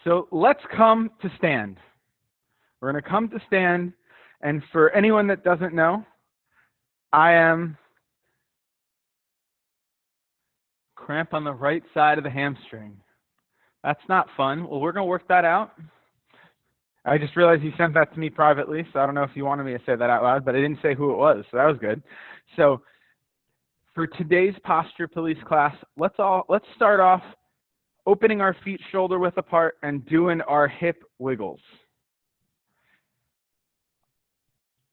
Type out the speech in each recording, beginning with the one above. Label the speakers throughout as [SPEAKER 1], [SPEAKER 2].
[SPEAKER 1] So let's come to stand. We're going to come to stand, and for anyone that doesn't know, I am cramp on the right side of the hamstring. That's not fun. Well, we're going to work that out. I just realized you sent that to me privately, so I don't know if you wanted me to say that out loud, but I didn't say who it was, so that was good. So for today's posture police class, let's start off opening our feet shoulder width apart and doing our hip wiggles.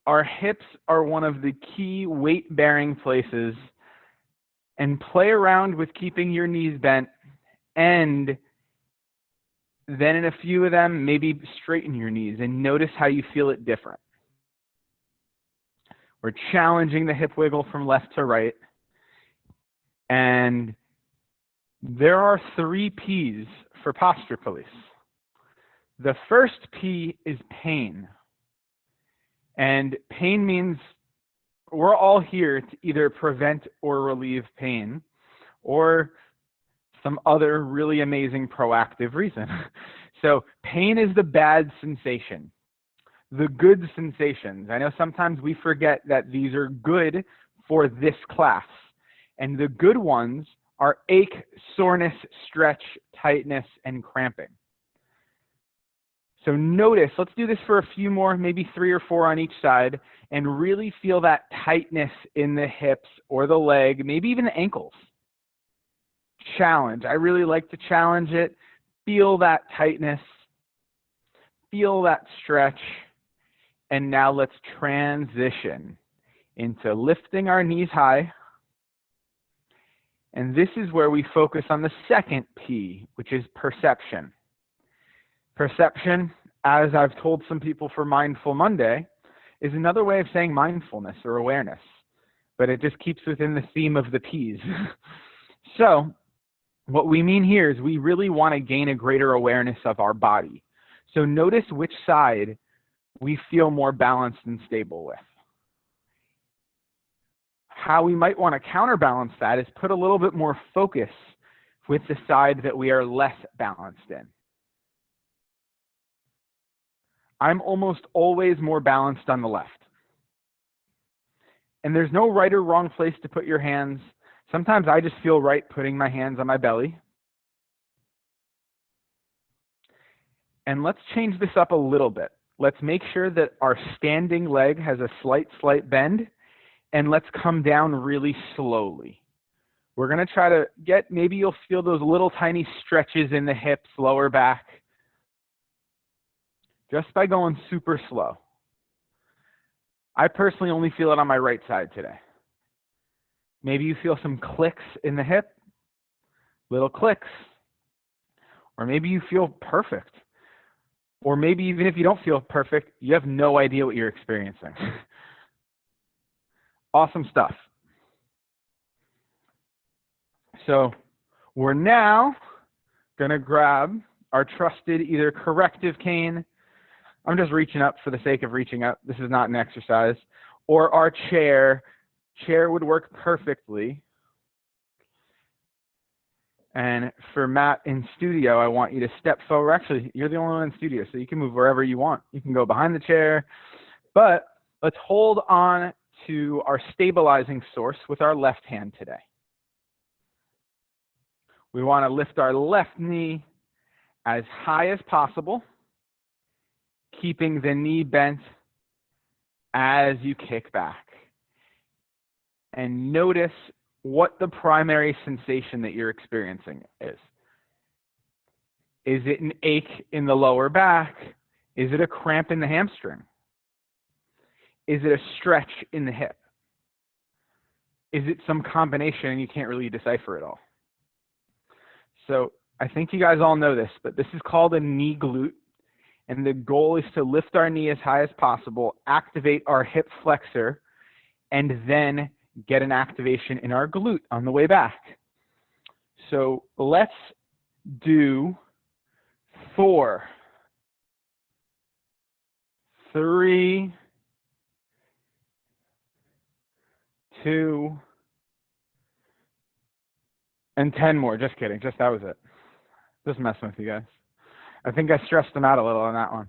[SPEAKER 1] Our hips are one of the key weight-bearing places, and play around with keeping your knees bent, and then in a few of them, maybe straighten your knees and notice how you feel it different. We're challenging the hip wiggle from left to right, and there are 3 P's for posture police. The first P is pain. And pain means we're all here to either prevent or relieve pain, or some other really amazing proactive reason. So pain is the bad sensation. The good sensations. I know sometimes we forget that these are good for this class. And the good ones are ache, soreness, stretch, tightness, and cramping. So notice, let's do this for a few more, maybe 3 or 4 on each side, and really feel that tightness in the hips or the leg, maybe even the ankles. Challenge. I really like to challenge it. Feel that tightness. Feel that stretch. And now let's transition into lifting our knees high. And this is where we focus on the second P, which is perception. Perception, as I've told some people for Mindful Monday, is another way of saying mindfulness or awareness, but it just keeps within the theme of the P's. So what we mean here is we really want to gain a greater awareness of our body. So notice which side we feel more balanced and stable with. How we might want to counterbalance that is put a little bit more focus with the side that we are less balanced in. I'm almost always more balanced on the left. And there's no right or wrong place to put your hands. Sometimes I just feel right putting my hands on my belly. And let's change this up a little bit. Let's make sure that our standing leg has a slight bend, and let's come down really slowly. We're going to try to get, maybe you'll feel those little tiny stretches in the hips, lower back, just by going super slow. I personally only feel it on my right side today. Maybe you feel some clicks in the hip, little clicks, or maybe you feel perfect. Or maybe even if you don't feel perfect, you have no idea what you're experiencing. Awesome stuff. So we're now going to grab our trusted either corrective cane. I'm just reaching up for the sake of reaching up. This is not an exercise. Or our chair. Chair would work perfectly. And for Matt in studio, I want you to step forward. Actually, you're the only one in studio, so you can move wherever you want. You can go behind the chair. But let's hold on to our stabilizing source with our left hand today. We want to lift our left knee as high as possible, keeping the knee bent as you kick back. And notice what the primary sensation that you're experiencing is. Is it an ache in the lower back? Is it a cramp in the hamstring? Is it a stretch in the hip? Is it some combination and you can't really decipher it all? So I think you guys all know this, but this is called a knee glute. And the goal is to lift our knee as high as possible, activate our hip flexor, and then get an activation in our glute on the way back. So let's do 4, 3, 2, and 10 more. Just kidding. Just that was it. Just messing with you guys. I think I stressed them out a little on that one.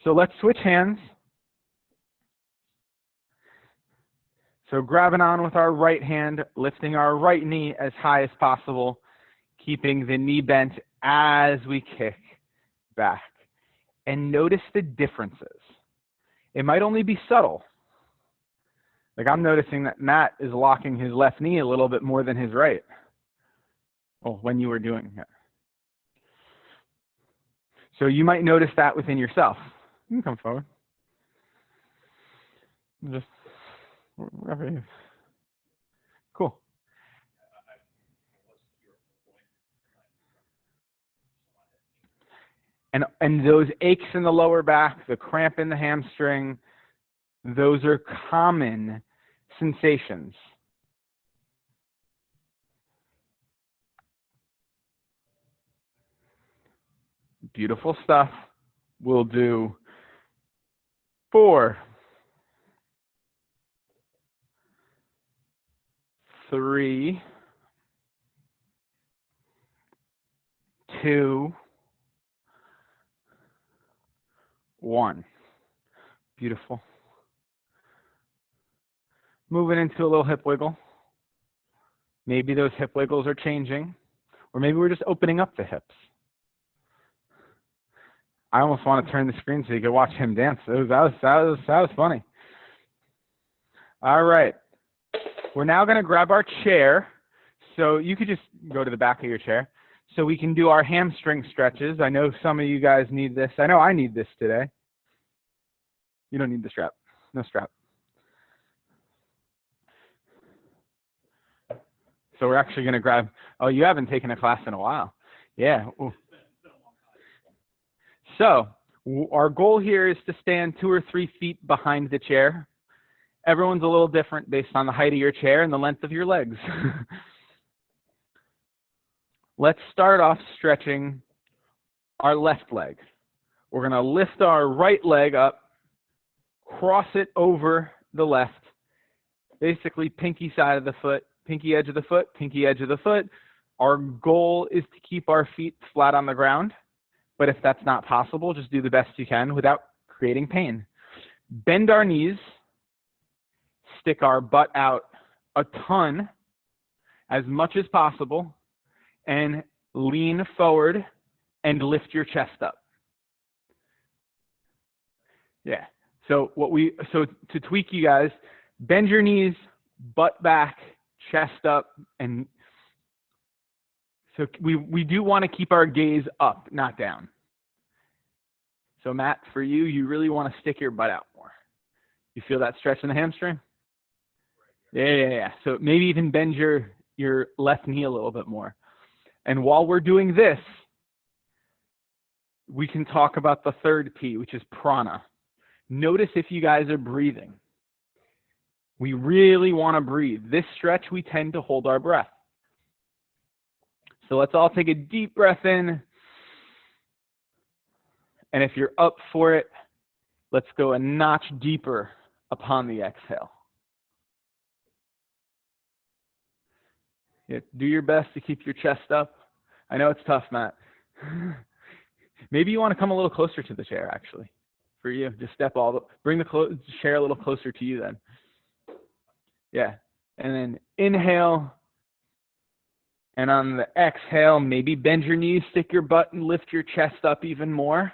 [SPEAKER 1] So let's switch hands. So grabbing on with our right hand, lifting our right knee as high as possible, keeping the knee bent as we kick back. And notice the differences. It might only be subtle. Like I'm noticing that Matt is locking his left knee a little bit more than his right. Well, when you were doing it. So you might notice that within yourself. You can come forward. Just wherever you. Cool. And those aches in the lower back, the cramp in the hamstring, those are common sensations. Beautiful stuff. We'll do 4, 3, 2, 1. Beautiful. Moving into a little hip wiggle. Maybe those hip wiggles are changing, or maybe we're just opening up the hips. I almost want to turn the screen so you can watch him dance. That was funny. All right. We're now going to grab our chair. So you could just go to the back of your chair. So we can do our hamstring stretches. I know some of you guys need this. I know I need this today. You don't need the strap. No strap. So we're actually going to grab, oh, you haven't taken a class in a while. Yeah. Ooh. So our goal here is to stand 2 or 3 feet behind the chair. Everyone's a little different based on the height of your chair and the length of your legs. Let's start off stretching our left leg. We're going to lift our right leg up, cross it over the left, basically pinky side of the foot, pinky edge of the foot, pinky edge of the foot. Our goal is to keep our feet flat on the ground. But if that's not possible, just do the best you can without creating pain. Bend our knees, stick our butt out a ton, as much as possible, and lean forward and lift your chest up. Yeah. So to tweak you guys, bend your knees, butt back, chest up, and so we do want to keep our gaze up, not down. So Matt, for you, you really want to stick your butt out more. You feel that stretch in the hamstring? Yeah. So maybe even bend your left knee a little bit more. And while we're doing this, we can talk about the third P, which is prana. Notice if you guys are breathing. We really want to breathe. This stretch, we tend to hold our breath. So let's all take a deep breath in. And if you're up for it, let's go a notch deeper upon the exhale. Yeah, do your best to keep your chest up. I know it's tough, Matt. Maybe you want to come a little closer to the chair, actually. For you, just bring the chair a little closer to you then. Yeah, and then inhale. And on the exhale, maybe bend your knees, stick your butt, and lift your chest up even more.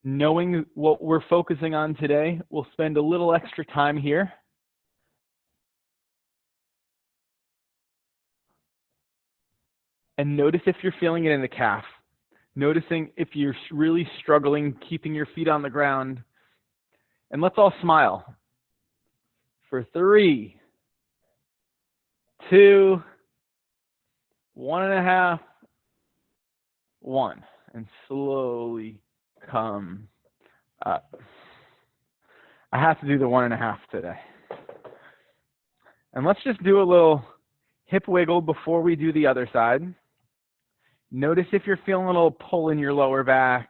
[SPEAKER 1] Knowing what we're focusing on today, we'll spend a little extra time here. And notice if you're feeling it in the calf. Noticing if you're really struggling keeping your feet on the ground. And let's all smile. For 3, 2, 1.5, 1. And slowly come up. I have to do the 1.5 today. And let's just do a little hip wiggle before we do the other side. Notice if you're feeling a little pull in your lower back.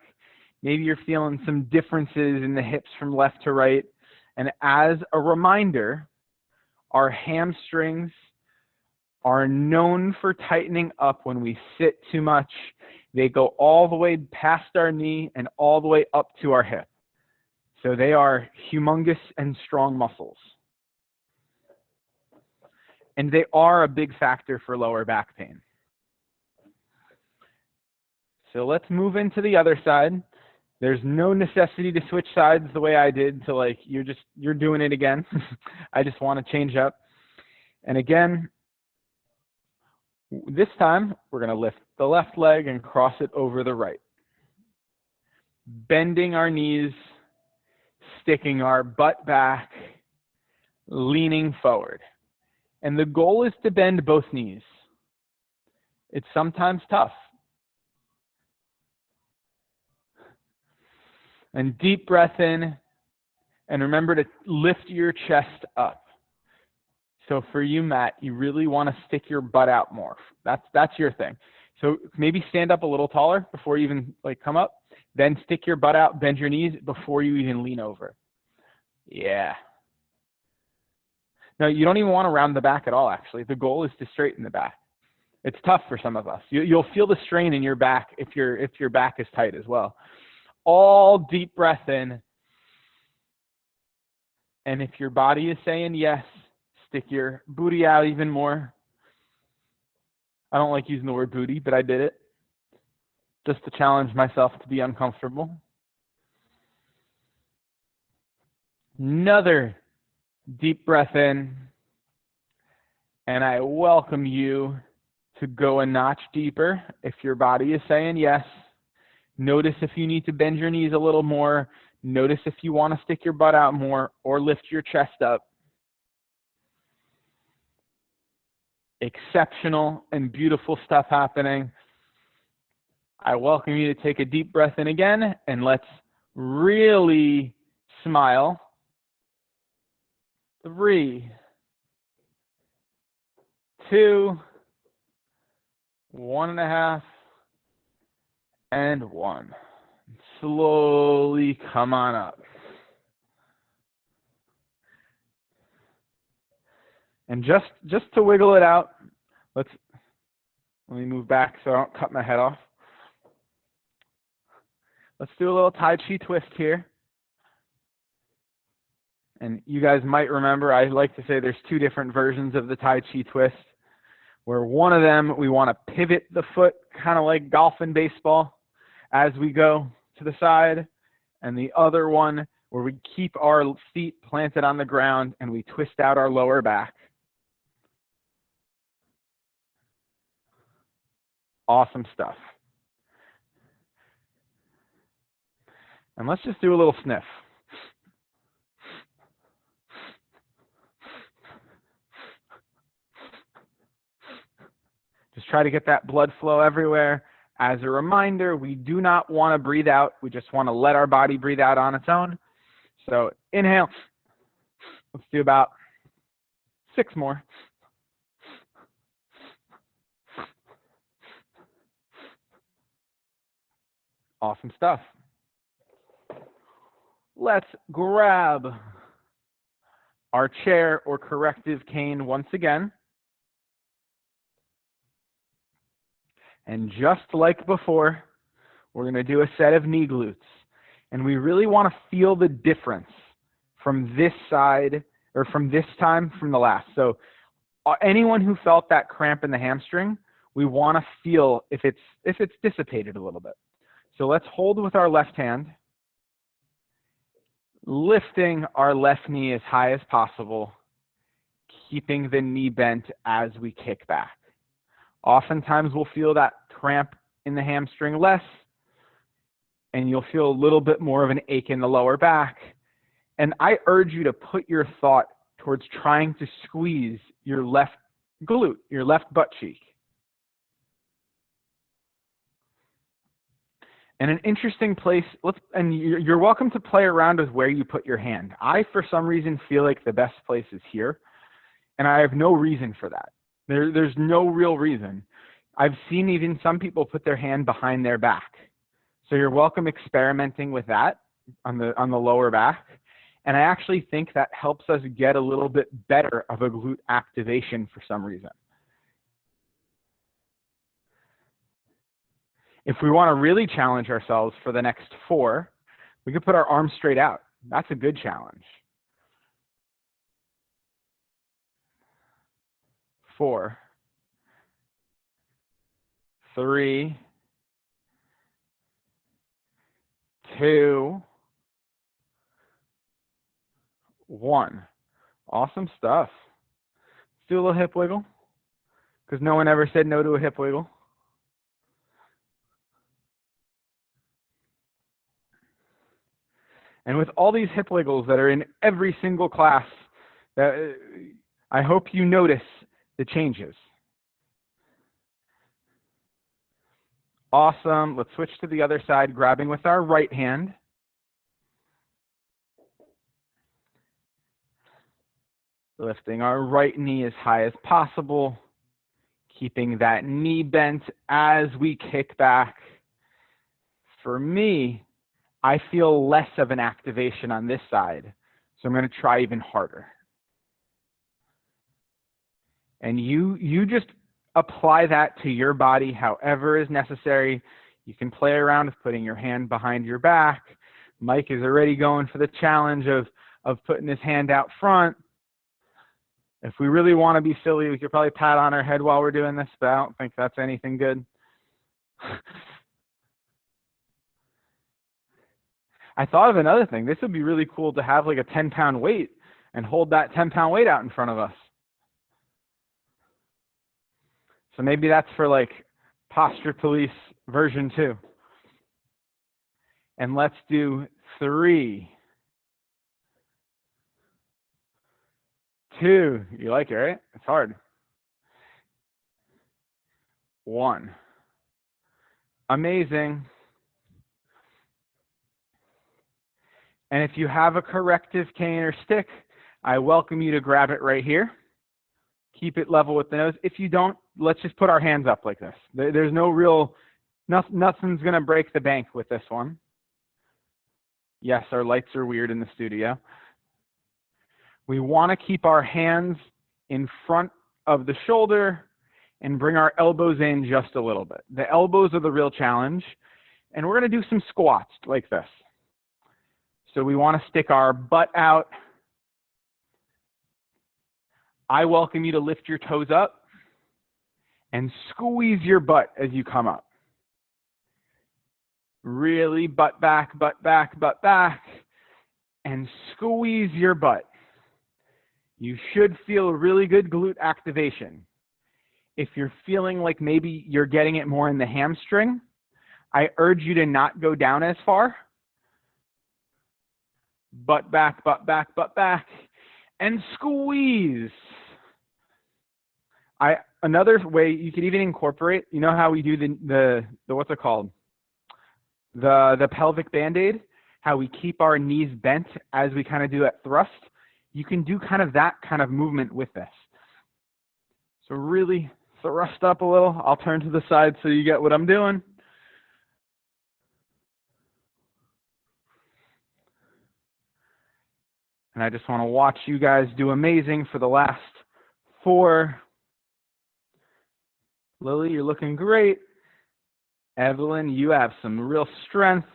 [SPEAKER 1] Maybe you're feeling some differences in the hips from left to right. And as a reminder, our hamstrings are known for tightening up when we sit too much They go all the way past our knee and all the way up to our hip. So they are humongous and strong muscles. And they are a big factor for lower back pain. So let's move into the other side. There's no necessity to switch sides the way I did to like, you're doing it again. I just want to change up. And again, this time we're going to lift the left leg and cross it over the right. Bending our knees, sticking our butt back, leaning forward. And the goal is to bend both knees. It's sometimes tough. And deep breath in, and remember to lift your chest up. So for you, Matt, you really want to stick your butt out more. That's your thing. So maybe stand up a little taller before you even like come up. Then stick your butt out, bend your knees before you even lean over. Yeah. No, you don't even want to round the back at all, actually. The goal is to straighten the back. It's tough for some of us. You'll feel the strain in your back if your back is tight as well. All deep breath in. And if your body is saying yes, stick your booty out even more. I don't like using the word booty, but I did it just to challenge myself to be uncomfortable. Another deep breath in. And I welcome you to go a notch deeper if your body is saying yes. Notice if you need to bend your knees a little more. Notice if you want to stick your butt out more or lift your chest up. Exceptional and beautiful stuff happening. I welcome you to take a deep breath in again, and let's really smile. 3, 2, 1.5, and 1. Slowly come on up. And just to wiggle it out, let me move back so I don't cut my head off. Let's do a little Tai Chi twist here. And you guys might remember, I like to say there's 2 different versions of the Tai Chi twist, where one of them, we want to pivot the foot, kind of like golf and baseball, as we go to the side. And the other one, where we keep our feet planted on the ground and we twist out our lower back. Awesome stuff. And let's just do a little sniff. Just try to get that blood flow everywhere. As a reminder, we do not want to breathe out. We just want to let our body breathe out on its own. So inhale. Let's do about 6 more. Awesome stuff. Let's grab our chair or corrective cane once again. And just like before, we're going to do a set of knee glutes. And we really want to feel the difference from this side, or from this time from the last. So anyone who felt that cramp in the hamstring, we want to feel if it's dissipated a little bit. So let's hold with our left hand, lifting our left knee as high as possible, keeping the knee bent as we kick back. Oftentimes we'll feel that cramp in the hamstring less, and you'll feel a little bit more of an ache in the lower back. And I urge you to put your thought towards trying to squeeze your left glute, your left butt cheek. And an interesting place, and you're welcome to play around with where you put your hand. I, for some reason, feel like the best place is here, and I have no reason for that. There's no real reason. I've seen even some people put their hand behind their back. So you're welcome experimenting with that on the lower back. And I actually think that helps us get a little bit better of a glute activation for some reason. If we want to really challenge ourselves for the next 4, we could put our arms straight out. That's a good challenge. 4, 3, 2, 1. Awesome stuff. Let's do a little hip wiggle, because no one ever said no to a hip wiggle. And with all these hip wiggles that are in every single class, I hope you notice the changes. Awesome. Let's switch to the other side, grabbing with our right hand. Lifting our right knee as high as possible, keeping that knee bent as we kick back. For me, I feel less of an activation on this side, so I'm going to try even harder. And you just apply that to your body however is necessary. You can play around with putting your hand behind your back. Mike is already going for the challenge of putting his hand out front. If we really want to be silly, we could probably pat on our head while we're doing this, but I don't think that's anything good. I thought of another thing. This would be really cool to have like a 10-pound weight and hold that 10-pound weight out in front of us. So maybe that's for like Posture Police version 2. And let's do 3, 2. You like it, right? It's hard. 1. Amazing. And if you have a corrective cane or stick, I welcome you to grab it right here. Keep it level with the nose. If you don't, let's just put our hands up like this. There's no real, nothing's going to break the bank with this one. Yes, our lights are weird in the studio. We want to keep our hands in front of the shoulder and bring our elbows in just a little bit. The elbows are the real challenge. And we're going to do some squats like this. So we want to stick our butt out. I welcome you to lift your toes up and squeeze your butt as you come up. Really butt back, butt back, butt back, and squeeze your butt. You should feel really good glute activation. If you're feeling like maybe you're getting it more in the hamstring, I urge you to not go down as far. Butt back, butt back, butt back, and squeeze. Another way you could even incorporate, you know how we do the what's it called? The pelvic band-aid, how we keep our knees bent as we kind of do that thrust. You can do kind of that kind of movement with this. So really thrust up a little. I'll turn to the side so you get what I'm doing. And I just want to watch you guys do amazing for the last 4. Lily, you're looking great. Evelyn, you have some real strength.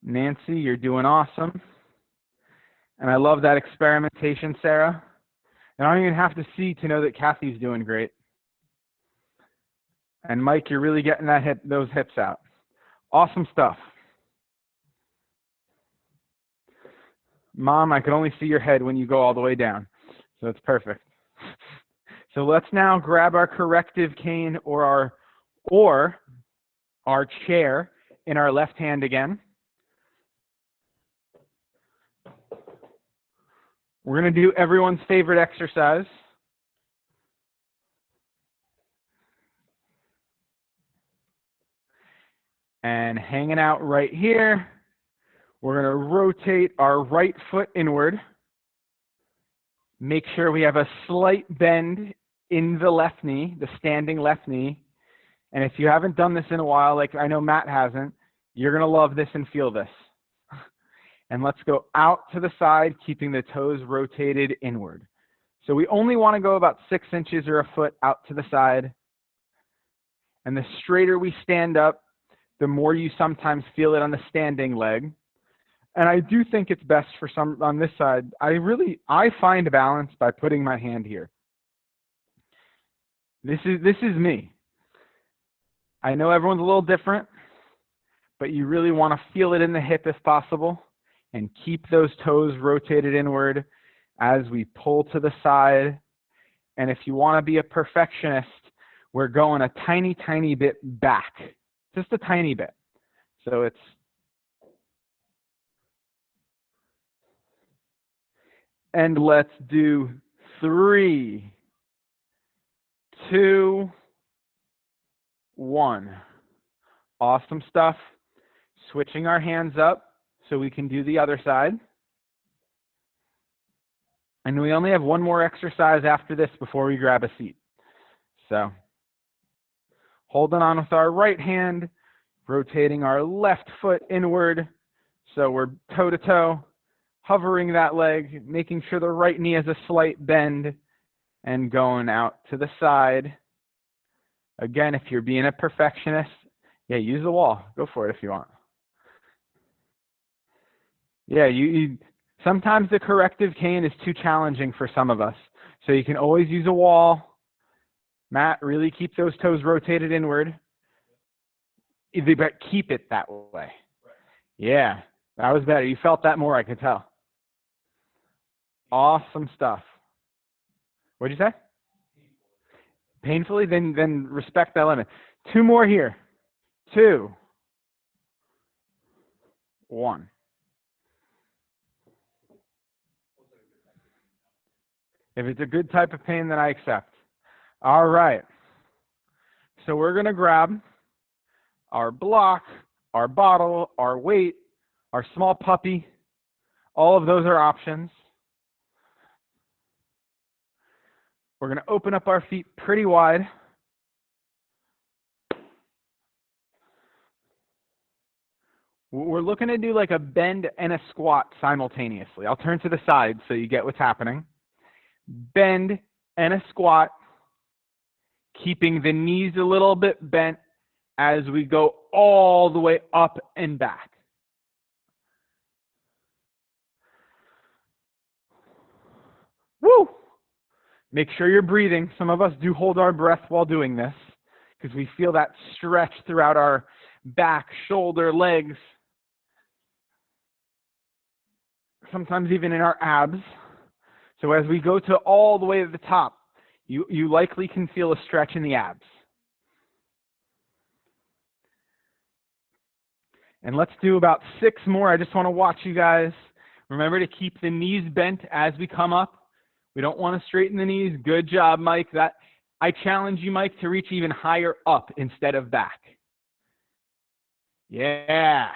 [SPEAKER 1] Nancy, you're doing awesome. And I love that experimentation, Sarah. And I don't even have to see to know that Kathy's doing great. And Mike, you're really getting those hips out. Awesome stuff. Mom, I can only see your head when you go all the way down. So it's perfect. So let's now grab our corrective cane or our chair in our left hand again. We're going to do everyone's favorite exercise. And hanging out right here, we're going to rotate our right foot inward. Make sure we have a slight bend in the left knee, the standing left knee. And if you haven't done this in a while, like I know Matt hasn't, you're going to love this and feel this. And let's go out to the side, keeping the toes rotated inward. So we only want to go about 6 inches or a foot out to the side. And the straighter we stand up, the more you sometimes feel it on the standing leg. And I do think it's best for some on this side. I find balance by putting my hand here. This is me. I know everyone's a little different, but you really want to feel it in the hip if possible, and keep those toes rotated inward as we pull to the side. And if you want to be a perfectionist, we're going a tiny, tiny bit back, just a tiny bit. So it's, and let's do 3, 2, 1. Awesome stuff. Switching our hands up so we can do the other side. And we only have one more exercise after this before we grab a seat. So holding on with our right hand, rotating our left foot inward. So we're toe to toe, hovering that leg, making sure the right knee has a slight bend, and going out to the side. Again, if you're being a perfectionist, yeah, use the wall. Go for it if you want. Yeah, you sometimes the corrective cane is too challenging for some of us. So you can always use a wall. Matt, really keep those toes rotated inward. But keep it that way. Yeah, that was better. You felt that more, I could tell. Awesome stuff. What'd you say? Painfully? Then respect that limit. 2 more here. 2, 1. If it's a good type of pain, then I accept. All right. So we're going to grab our block, our bottle, our weight, our small puppy. All of those are options. We're going to open up our feet pretty wide. We're looking to do like a bend and a squat simultaneously. I'll turn to the side so you get what's happening. Bend and a squat, keeping the knees a little bit bent as we go all the way up and back. Woo! Make sure you're breathing. Some of us do hold our breath while doing this because we feel that stretch throughout our back, shoulder, legs, sometimes even in our abs. So as we go to all the way to the top, you likely can feel a stretch in the abs. And let's do about 6 more. I just want to watch you guys. Remember to keep the knees bent as we come up. We don't want to straighten the knees. Good job, Mike. I challenge you, Mike, to reach even higher up instead of back. Yeah.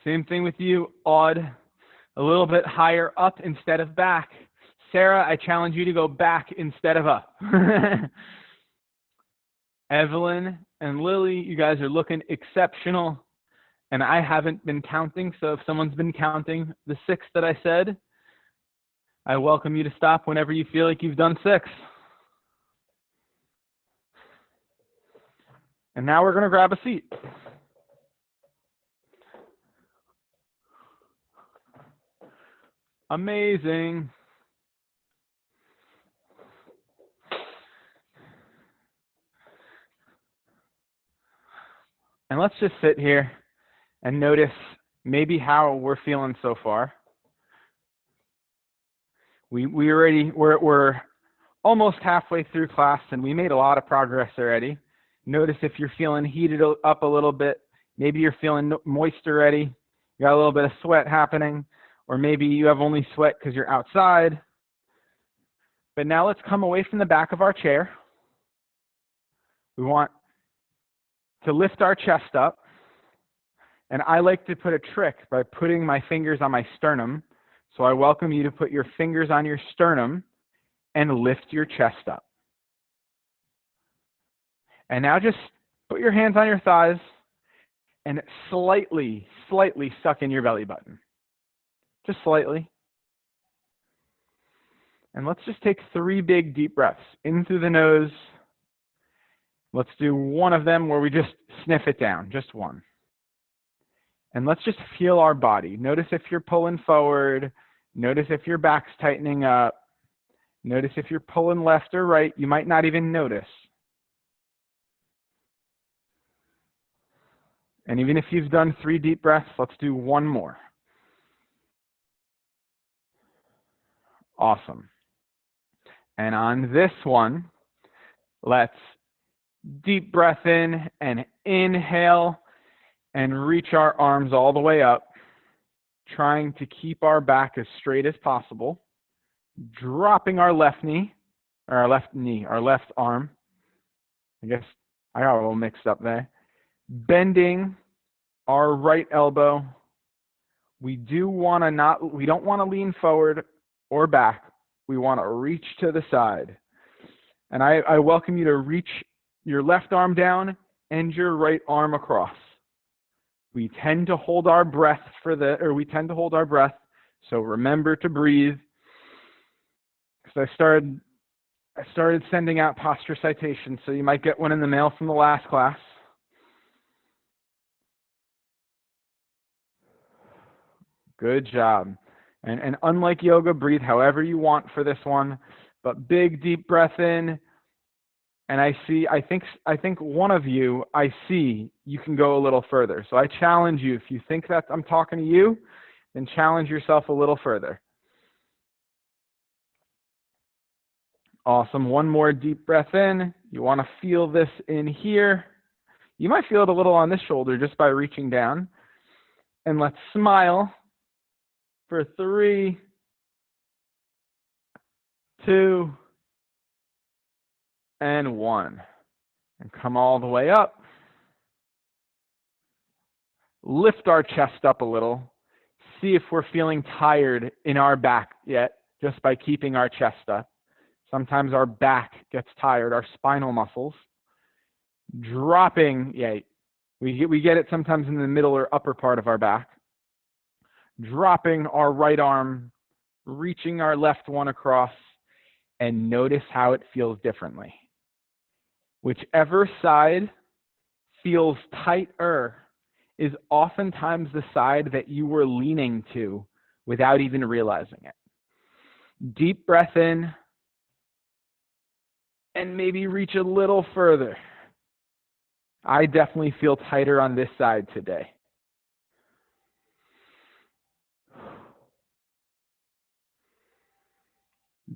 [SPEAKER 1] Same thing with you, Odd. A little bit higher up instead of back. Sarah, I challenge you to go back instead of up. Evelyn and Lily, you guys are looking exceptional. And I haven't been counting, so if someone's been counting the 6 that I said, I welcome you to stop whenever you feel like you've done 6. And now we're going to grab a seat. Amazing. And let's just sit here and notice maybe how we're feeling so far. We're almost halfway through class, and we made a lot of progress already. Notice if you're feeling heated up a little bit. Maybe you're feeling moist already. You got a little bit of sweat happening, or maybe you have only sweat because you're outside. But now let's come away from the back of our chair. We want to lift our chest up. And I like to put a trick by putting my fingers on my sternum. So I welcome you to put your fingers on your sternum and lift your chest up. And now just put your hands on your thighs and slightly suck in your belly button. Just slightly. And let's just take 3 big deep breaths. In through the nose Let's do one of them where we just sniff it down, just one. And let's just feel our body. Notice if you're pulling forward. Notice if your back's tightening up. Notice if you're pulling left or right. You might not even notice. And even if you've done 3 deep breaths, let's do one more. Awesome. And on this one, let's deep breath in and inhale and reach our arms all the way up, trying to keep our back as straight as possible, dropping our left knee, or our left arm. I guess I got a little mixed up there. Bending our right elbow. We don't want to lean forward or back. We want to reach to the side. And I welcome you to reach your left arm down and your right arm across. We tend to hold our breath so remember to breathe. Because I started sending out posture citations, so you might get one in the mail from the last class. Good job. And unlike yoga, breathe however you want for this one, but big deep breath in. And I think one of you, you can go a little further. So I challenge you, if you think that I'm talking to you, then challenge yourself a little further. Awesome. One more deep breath in. You want to feel this in here. You might feel it a little on this shoulder just by reaching down. And let's smile for 3, 2, and 1. And come all the way up. Lift our chest up a little. See if we're feeling tired in our back yet, just by keeping our chest up. Sometimes our back gets tired, our spinal muscles. Dropping, we get it sometimes in the middle or upper part of our back. Dropping our right arm, reaching our left one across, and notice how it feels differently. Whichever side feels tighter is oftentimes the side that you were leaning to without even realizing it. Deep breath in, and maybe reach a little further. I definitely feel tighter on this side today.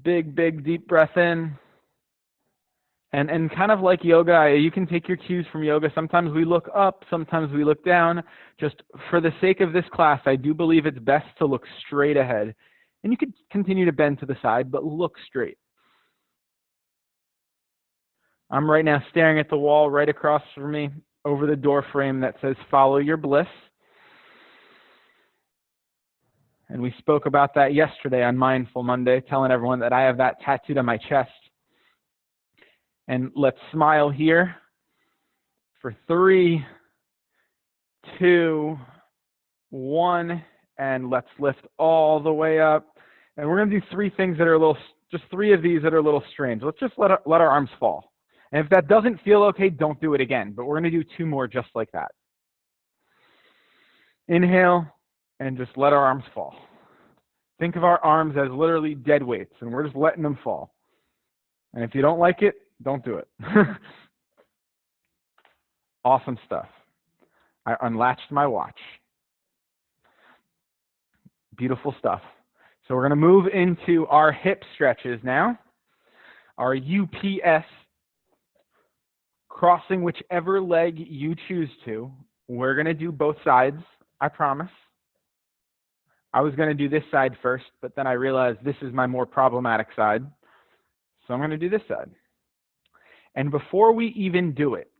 [SPEAKER 1] Big deep breath in. And kind of like yoga, you can take your cues from yoga. Sometimes we look up, sometimes we look down. Just for the sake of this class, I do believe it's best to look straight ahead. And you could continue to bend to the side, but look straight. I'm right now staring at the wall right across from me over the door frame that says, "Follow your bliss." And we spoke about that yesterday on Mindful Monday, telling everyone that I have that tattooed on my chest. And let's smile here for 3, 2, 1, and let's lift all the way up. And we're going to do 3 things that are just 3 of these that are a little strange. Let's just let our arms fall. And if that doesn't feel okay, don't do it again. But we're going to do 2 more just like that. Inhale, and just let our arms fall. Think of our arms as literally dead weights, and we're just letting them fall. And if you don't like it, don't do it. Awesome stuff. I unlatched my watch. Beautiful stuff. So we're going to move into our hip stretches now. Our UPS, crossing whichever leg you choose to. We're going to do both sides, I promise. I was going to do this side first, but then I realized this is my more problematic side. So I'm going to do this side. And before we even do it,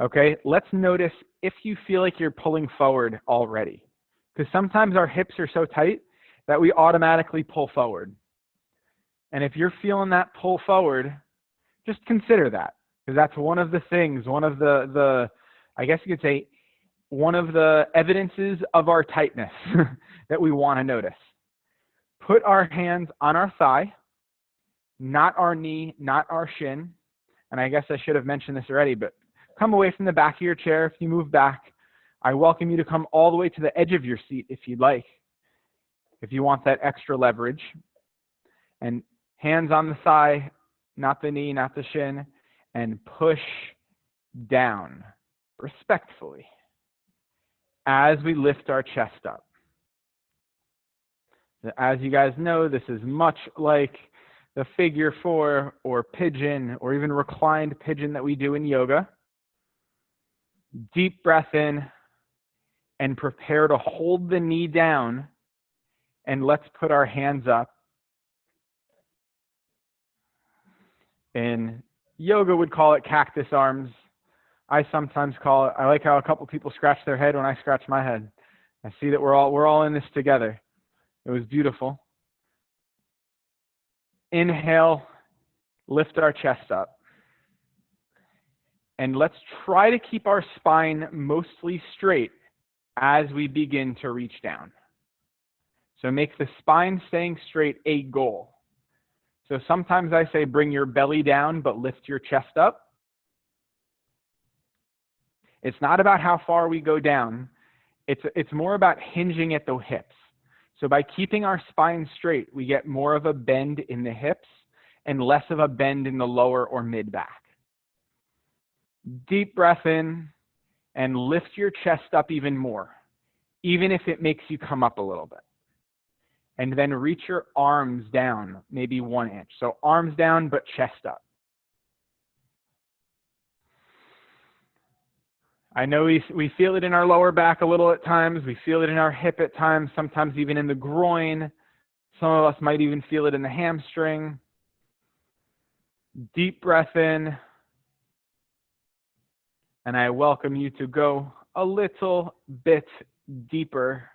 [SPEAKER 1] okay, let's notice if you feel like you're pulling forward already. Because sometimes our hips are so tight that we automatically pull forward. And if you're feeling that pull forward, just consider that. Because that's one of the things, one of the I guess you could say, one of the evidences of our tightness that we want to notice. Put our hands on our thigh, not our knee, not our shin. and I guess I should have mentioned this already, but come away from the back of your chair. If you move back, I welcome you to come all the way to the edge of your seat if you'd like, if you want that extra leverage. And hands on the thigh, not the knee, not the shin, and push down respectfully as we lift our chest up. As you guys know, this is much like the figure 4 or pigeon or even reclined pigeon that we do in yoga. Deep breath in and prepare to hold the knee down, and let's put our hands up. In yoga would call it cactus arms. I sometimes call it, I like how a couple people scratch their head when I scratch my head. I see that we're all in this together. It was beautiful. Inhale, lift our chest up. And let's try to keep our spine mostly straight as we begin to reach down. So make the spine staying straight a goal. So sometimes I say bring your belly down, but lift your chest up. It's not about how far we go down. It's more about hinging at the hips. So by keeping our spine straight, we get more of a bend in the hips and less of a bend in the lower or mid back. Deep breath in and lift your chest up even more, even if it makes you come up a little bit. And then reach your arms down, maybe 1 inch. So arms down, but chest up. I know we feel it in our lower back a little at times. We feel it in our hip at times, sometimes even in the groin. Some of us might even feel it in the hamstring. Deep breath in. And I welcome you to go a little bit deeper.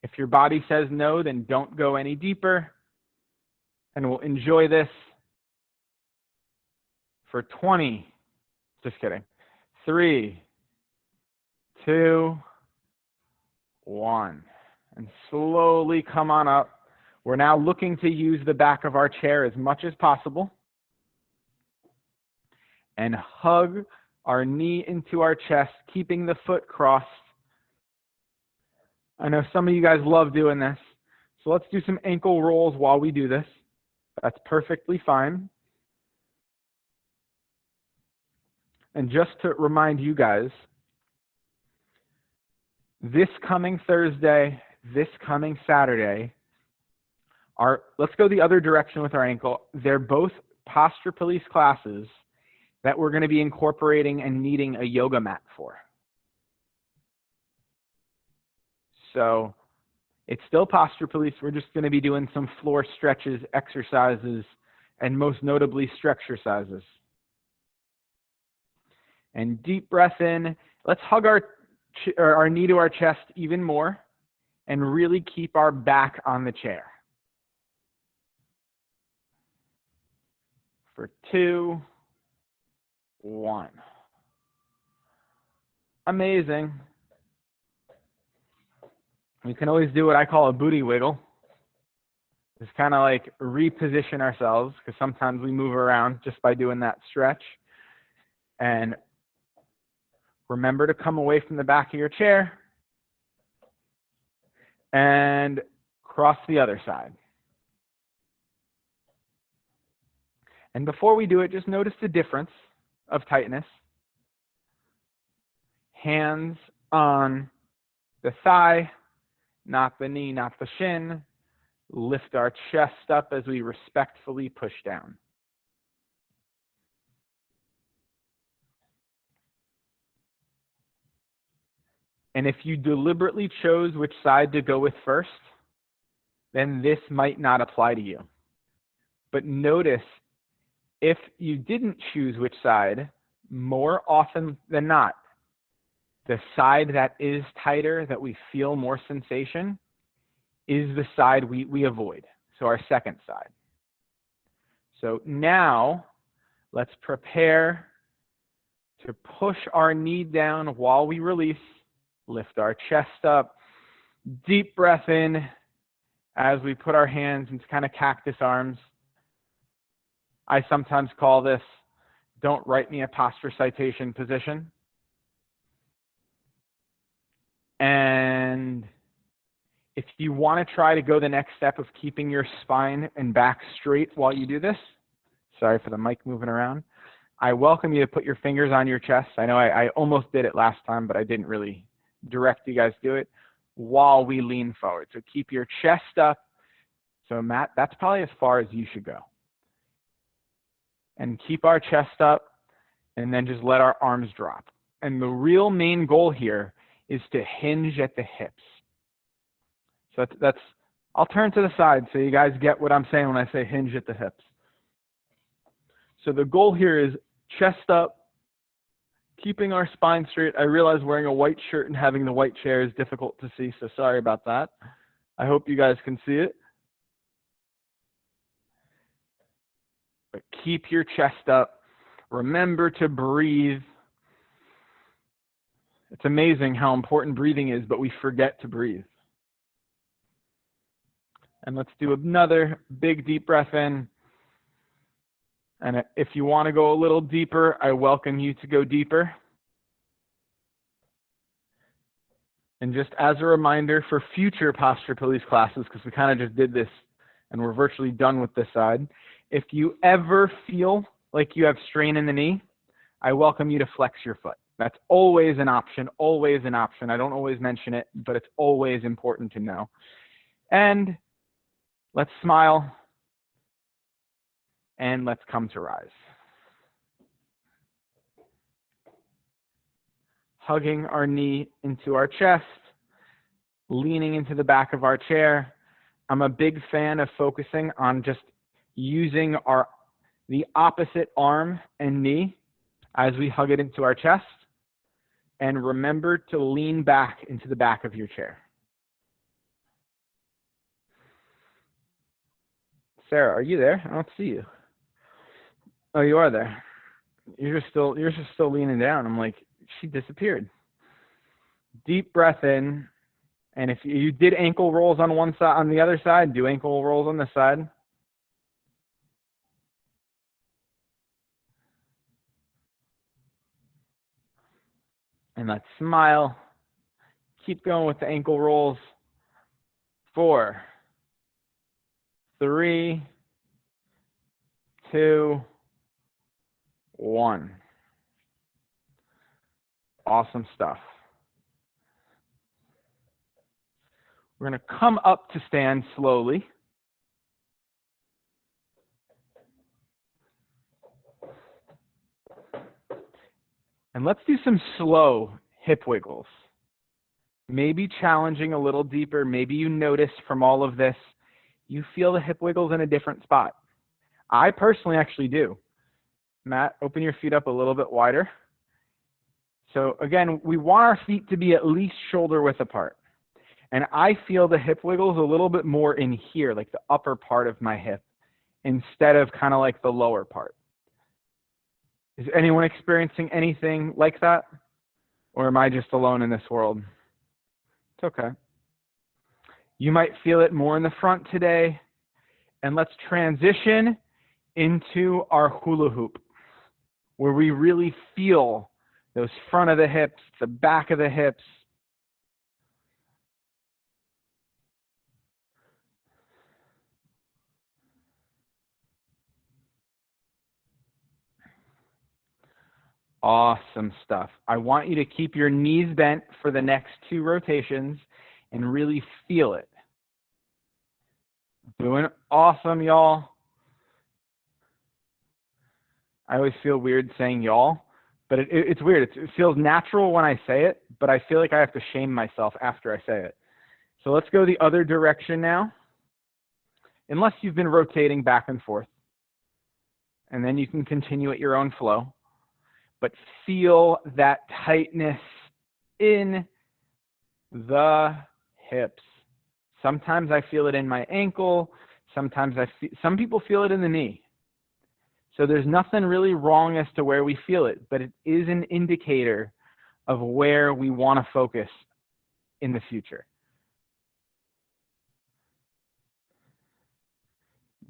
[SPEAKER 1] If your body says no, then don't go any deeper. And we'll enjoy this for 20. Just kidding. 3, 2, 1. And slowly come on up. We're now looking to use the back of our chair as much as possible. And hug our knee into our chest, keeping the foot crossed. I know some of you guys love doing this. So let's do some ankle rolls while we do this. That's perfectly fine. And just to remind you guys, this coming Thursday, this coming Saturday, let's go the other direction with our ankle. They're both posture police classes that we're going to be incorporating and needing a yoga mat for. So it's still posture police. We're just going to be doing some floor stretches, exercises, and most notably stretch exercises. And deep breath in. Let's hug our knee to our chest even more and really keep our back on the chair. For 2, 1. Amazing. We can always do what I call a booty wiggle. Just kind of like reposition ourselves, because sometimes we move around just by doing that stretch. And remember to come away from the back of your chair and cross the other side. And before we do it, just notice the difference of tightness. Hands on the thigh, not the knee, not the shin. Lift our chest up as we respectfully push down. And if you deliberately chose which side to go with first, then this might not apply to you. But notice, if you didn't choose which side, more often than not, the side that is tighter, that we feel more sensation, is the side we avoid. So our second side. So now, let's prepare to push our knee down while we release. Lift our chest up. Deep breath in as we put our hands into kind of cactus arms. I sometimes call this Don't write me a posture citation position. And if you want to try to go the next step of keeping your spine and back straight while you do this, sorry for the mic moving around, I welcome you to put your fingers on your chest. I know I almost did it last time, but I didn't really direct you guys to do it, while we lean forward. So keep your chest up. So Matt, that's probably as far as you should go. And keep our chest up, and then just let our arms drop. And the real main goal here is to hinge at the hips. So that's I'll turn to the side so you guys get what I'm saying when I say hinge at the hips. So the goal here is chest up, keeping our spine straight. I realize wearing a white shirt and having the white chair is difficult to see, so sorry about that. I hope you guys can see it. But keep your chest up. Remember to breathe. It's amazing how important breathing is, but we forget to breathe. And let's do another big deep breath in. And if you want to go a little deeper, I welcome you to go deeper. And just as a reminder for future posture police classes, because we kind of just did this and we're virtually done with this side, if you ever feel like you have strain in the knee, I welcome you to flex your foot. That's always an option, always an option. I don't always mention it, but it's always important to know. And let's smile, and let's come to rise. Hugging our knee into our chest, leaning into the back of our chair. I'm a big fan of focusing on just using the opposite arm and knee as we hug it into our chest. And remember to lean back into the back of your chair. Sarah, are you there? I don't see you. Oh, you are there. You're just still leaning down. I'm like, she disappeared. Deep breath in. And if you did ankle rolls on one side, on the other side, do ankle rolls on this side. And let's smile. Keep going with the ankle rolls. 4, 3, 2, 1. Awesome stuff. We're going to come up to stand slowly. And let's do some slow hip wiggles. Maybe challenging a little deeper. Maybe you notice from all of this, you feel the hip wiggles in a different spot. I personally actually do. Matt, open your feet up a little bit wider. So again, we want our feet to be at least shoulder width apart. And I feel the hip wiggles a little bit more in here, like the upper part of my hip, instead of kind of like the lower part. Is anyone experiencing anything like that? Or am I just alone in this world? It's okay. You might feel it more in the front today. And let's transition into our hula hoop, where we really feel those front of the hips, the back of the hips. Awesome stuff. I want you to keep your knees bent for the next 2 rotations and really feel it. Doing awesome, y'all. I always feel weird saying y'all, but it's weird. It feels natural when I say it, but I feel like I have to shame myself after I say it. So let's go the other direction now, unless you've been rotating back and forth. And then you can continue at your own flow. But feel that tightness in the hips. Sometimes I feel it in my ankle. Sometimes some people feel it in the knee. So there's nothing really wrong as to where we feel it, but it is an indicator of where we want to focus in the future.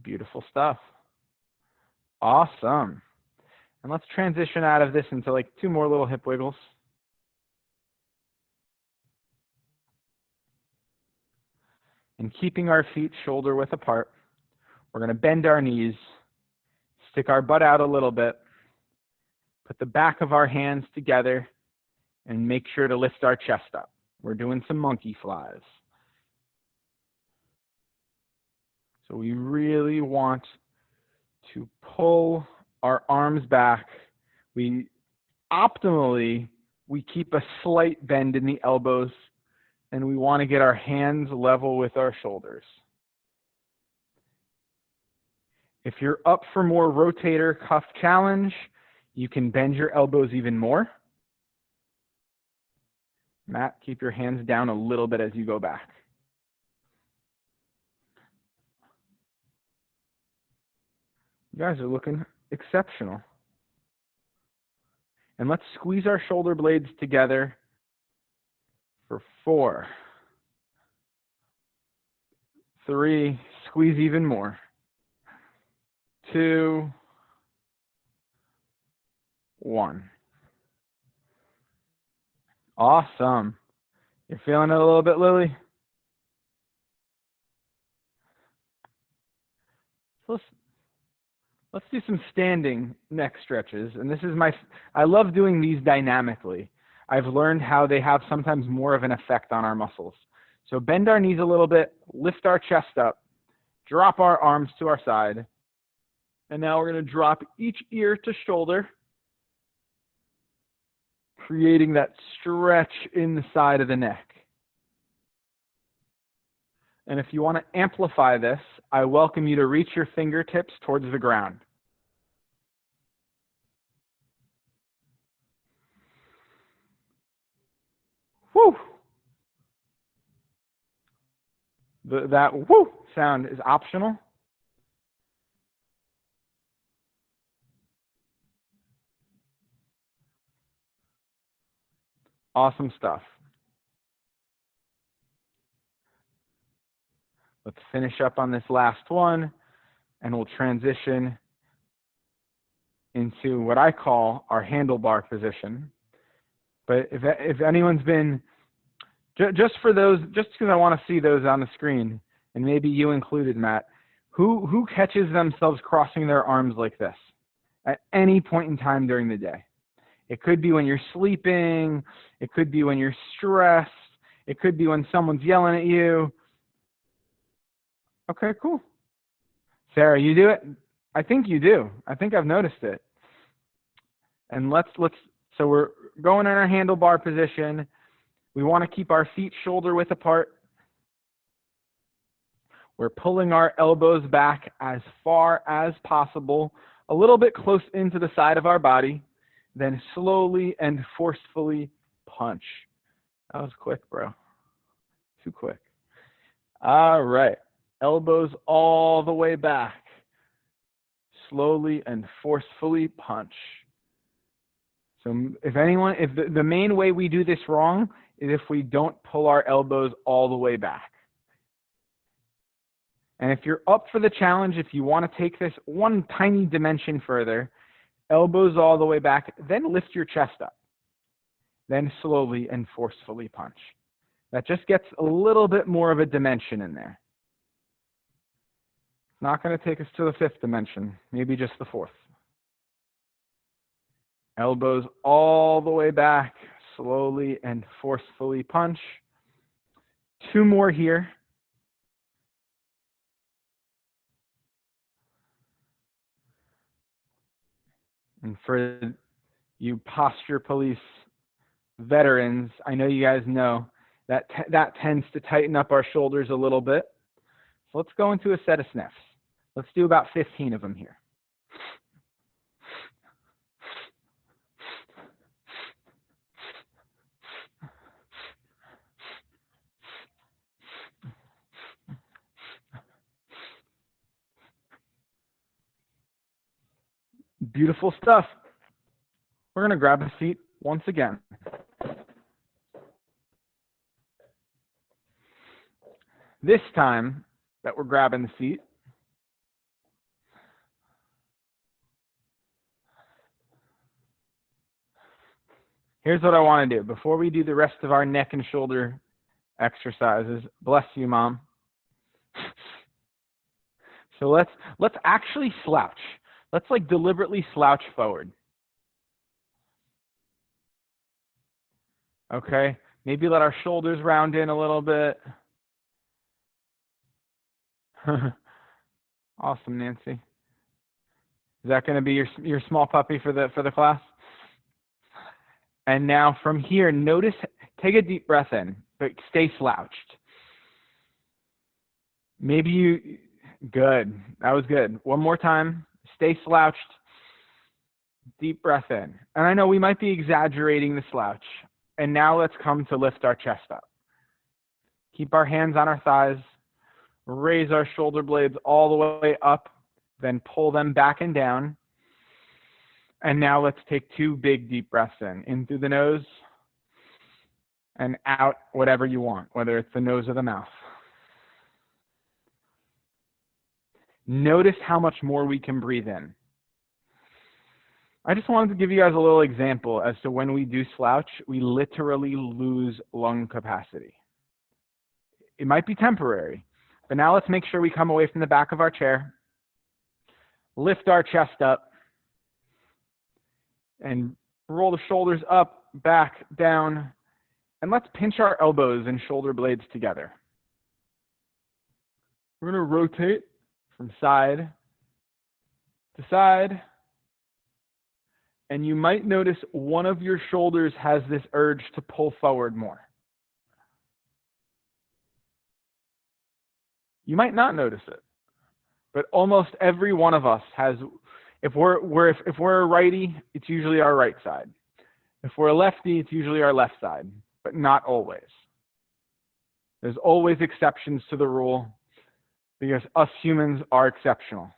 [SPEAKER 1] Beautiful stuff. Awesome. And let's transition out of this into like 2 more little hip wiggles. And keeping our feet shoulder width apart, we're going to bend our knees, stick our butt out a little bit, put the back of our hands together, and make sure to lift our chest up. We're doing some monkey flies. So we really want to pull our arms back. Optimally, we keep a slight bend in the elbows, and we want to get our hands level with our shoulders. If you're up for more rotator cuff challenge, you can bend your elbows even more. Matt, keep your hands down a little bit as you go back. You guys are looking exceptional. And let's squeeze our shoulder blades together for 4, 3, squeeze even more, 2, 1. Awesome. You're feeling it a little bit, Lily? So let's do some standing neck stretches. And this is I love doing these dynamically. I've learned how they have sometimes more of an effect on our muscles. So bend our knees a little bit, lift our chest up, drop our arms to our side. And now we're going to drop each ear to shoulder, creating that stretch in the side of the neck. And if you want to amplify this, I welcome you to reach your fingertips towards the ground. Woo! That woo sound is optional. Awesome stuff. Let's finish up on this last one, and we'll transition into what I call our handlebar position. But if anyone's been, just because I want to see those on the screen, and maybe you included, Matt, who catches themselves crossing their arms like this at any point in time during the day? It could be when you're sleeping. It could be when you're stressed. It could be when someone's yelling at you. Okay, cool. Sarah, you do it? I think you do. I think I've noticed it. And so we're going in our handlebar position. We want to keep our feet shoulder width apart. We're pulling our elbows back as far as possible, a little bit close into the side of our body, then slowly and forcefully punch. That was quick, bro. Too quick. All right. Elbows all the way back. Slowly and forcefully punch. So if the main way we do this wrong is if we don't pull our elbows all the way back. And if you're up for the challenge, if you want to take this one tiny dimension further, elbows all the way back, then lift your chest up. Then slowly and forcefully punch. That just gets a little bit more of a dimension in there. It's not going to take us to the 5th dimension, maybe just the 4th. Elbows all the way back, slowly and forcefully punch. 2 more here. And for you posture police veterans, I know you guys know that tends to tighten up our shoulders a little bit. So let's go into a set of sniffs. Let's do about 15 of them here. Beautiful stuff. We're going to grab a seat once again. This time that we're grabbing the seat, Here's what I want to do. Before we do the rest of our neck and shoulder exercises, bless you, Mom. So let's actually slouch. Let's like deliberately slouch forward. Okay, maybe let our shoulders round in a little bit. Awesome, Nancy. Is that going to be your small puppy for the class? And now from here, notice, take a deep breath in, but stay slouched. Maybe you, good, that was good. One more time, stay slouched, deep breath in. And I know we might be exaggerating the slouch. And now let's come to lift our chest up. Keep our hands on our thighs, raise our shoulder blades all the way up, then pull them back and down. And now let's take 2 big deep breaths in through the nose and out whatever you want, whether it's the nose or the mouth. Notice how much more we can breathe in. I just wanted to give you guys a little example as to when we do slouch, we literally lose lung capacity. It might be temporary, but now let's make sure we come away from the back of our chair, lift our chest up, and roll the shoulders up, back, down, and let's pinch our elbows and shoulder blades together. We're going to rotate from side to side. And you might notice one of your shoulders has this urge to pull forward more. You might not notice it, but almost every one of us has. If we're a righty, it's usually our right side. If we're a lefty, it's usually our left side, but not always. There's always exceptions to the rule because us humans are exceptional.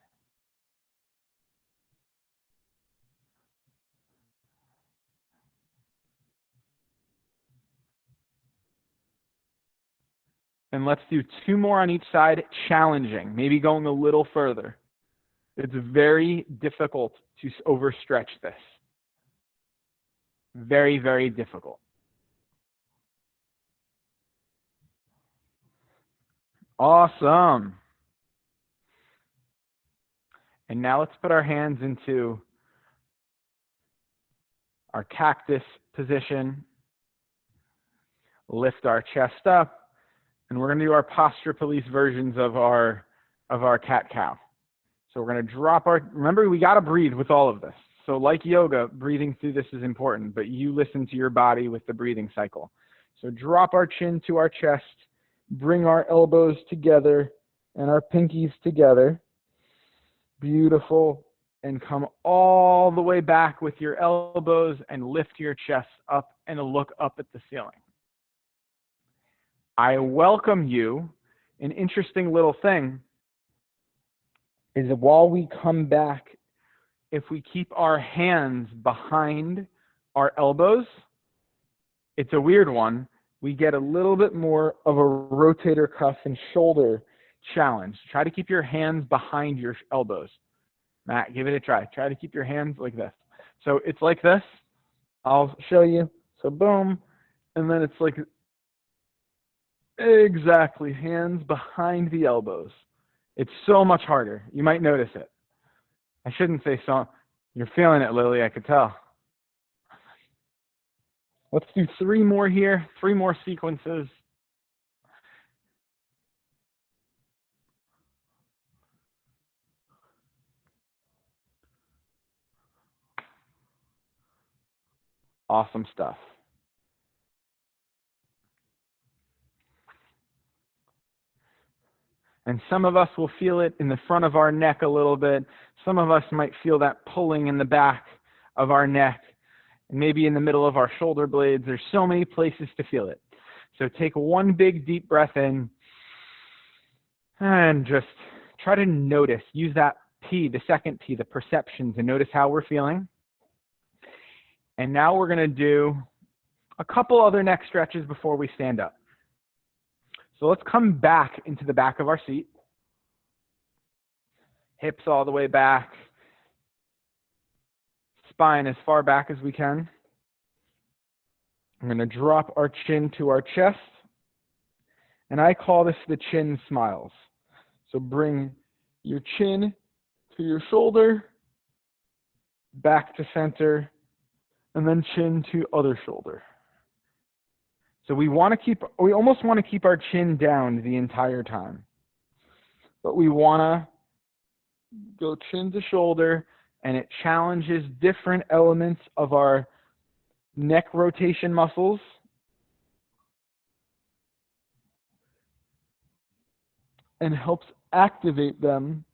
[SPEAKER 1] And let's do 2 more on each side, challenging, maybe going a little further. It's very difficult to overstretch this. Very, very difficult. Awesome. And now let's put our hands into our cactus position, lift our chest up, and we're going to do our posture police versions of our cat-cow. So we're going to drop our, remember we got to breathe with all of this. So like yoga, breathing through this is important, but you listen to your body with the breathing cycle. So drop our chin to our chest, bring our elbows together and our pinkies together. Beautiful. And come all the way back with your elbows and lift your chest up and look up at the ceiling. I welcome you. An interesting little thing is that while we come back, if we keep our hands behind our elbows, it's a weird one. We get a little bit more of a rotator cuff and shoulder challenge. Try to keep your hands behind your elbows. Matt, give it a try. Try to keep your hands like this. So it's like this. I'll show you. So boom. And then it's like exactly hands behind the elbows. It's so much harder. You might notice it. I shouldn't say so. You're feeling it, Lily, I could tell. Let's do 3 more here, 3 more sequences. Awesome stuff. And some of us will feel it in the front of our neck a little bit. Some of us might feel that pulling in the back of our neck, and maybe in the middle of our shoulder blades. There's so many places to feel it. So take 1 big deep breath in and just try to notice. Use that P, the second P, the perception, to notice how we're feeling. And now we're going to do a couple other neck stretches before we stand up. So let's come back into the back of our seat. Hips all the way back. Spine as far back as we can. I'm going to drop our chin to our chest, and I call this the chin smiles. So bring your chin to your shoulder, back to center, and then chin to other shoulder. So we almost want to keep our chin down the entire time. But we want to go chin to shoulder, and it challenges different elements of our neck rotation muscles. And helps activate them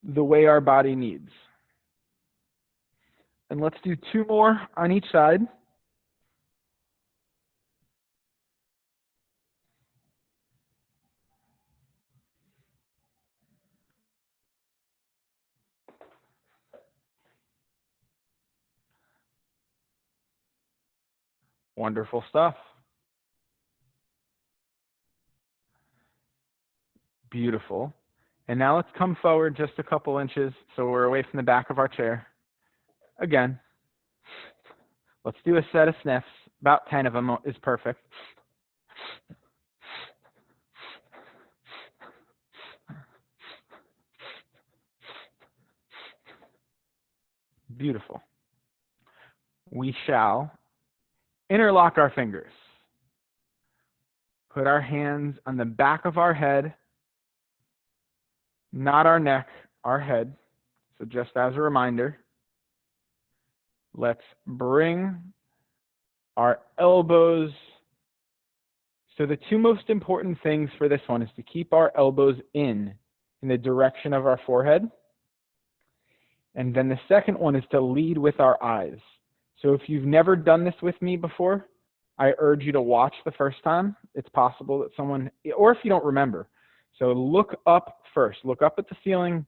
[SPEAKER 1] the way our body needs. And let's do 2 more on each side. Wonderful stuff. Beautiful. And now let's come forward just a couple inches so we're away from the back of our chair. Again, let's do a set of sniffs. About 10 of them is perfect. Beautiful. We shall interlock our fingers. Put our hands on the back of our head, not our neck, our head. So just as a reminder, let's bring our elbows. So the 2 most important things for this one is to keep our elbows in the direction of our forehead. And then the second one is to lead with our eyes. So if you've never done this with me before, I urge you to watch the first time. It's possible that someone, or if you don't remember. So look up first. Look up at the ceiling.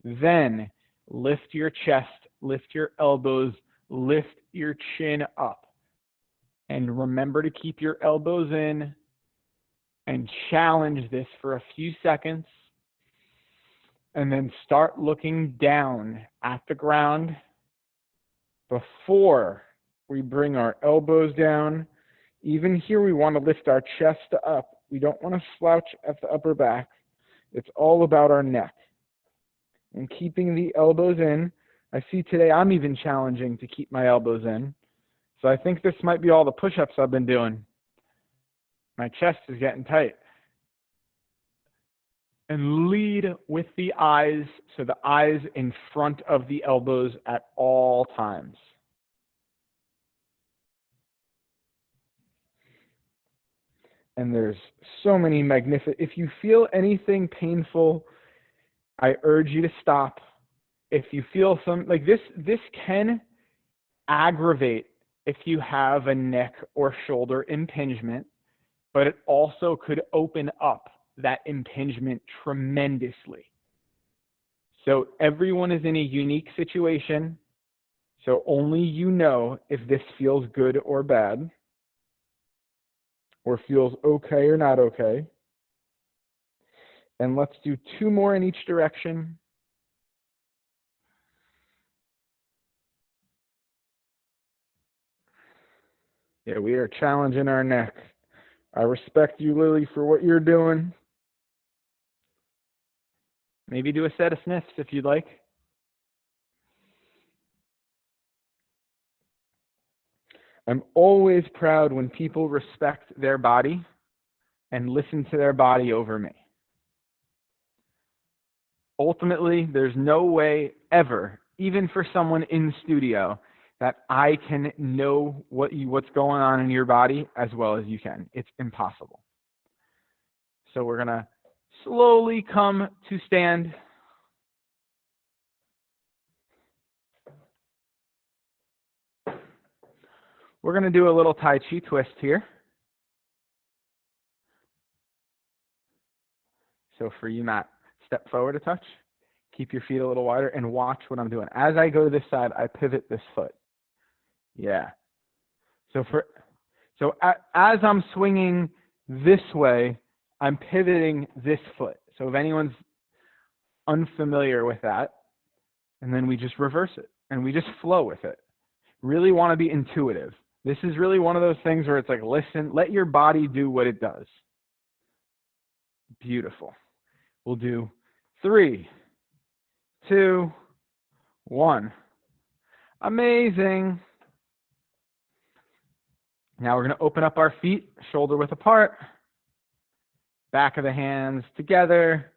[SPEAKER 1] Then lift your chest, lift your elbows, lift your chin up. And remember to keep your elbows in and challenge this for a few seconds. And then start looking down at the ground before we bring our elbows down. Even here, we want to lift our chest up. We don't want to slouch at the upper back. It's all about our neck. And keeping the elbows in. I see today I'm even challenging to keep my elbows in. So I think this might be all the push-ups I've been doing. My chest is getting tight. And lead with the eyes, so the eyes in front of the elbows at all times. And there's so many magnificent. If you feel anything painful, I urge you to stop. If you feel like this can aggravate if you have a neck or shoulder impingement, but it also could open up that impingement tremendously. So everyone is in a unique situation. So only you know if this feels good or bad, or feels okay or not okay. And let's do 2 more in each direction. Yeah, we are challenging our neck. I respect you, Lily, for what you're doing. Maybe do a set of sniffs if you'd like. I'm always proud when people respect their body and listen to their body over me. Ultimately, there's no way ever, even for someone in studio, that I can know what's going on in your body as well as you can. It's impossible. So we're going to slowly come to stand. We're going to do a little Tai Chi twist here. So for you, Matt, step forward a touch. Keep your feet a little wider and watch what I'm doing. As I go to this side, I pivot this foot. Yeah. So as I'm swinging this way, I'm pivoting this foot. So if anyone's unfamiliar with that, and then we just reverse it and we just flow with it. Really want to be intuitive. This is really one of those things where it's like, listen, let your body do what it does. Beautiful. We'll do 3, 2, 1. Amazing. Now we're going to open up our feet, shoulder width apart, back of the hands together,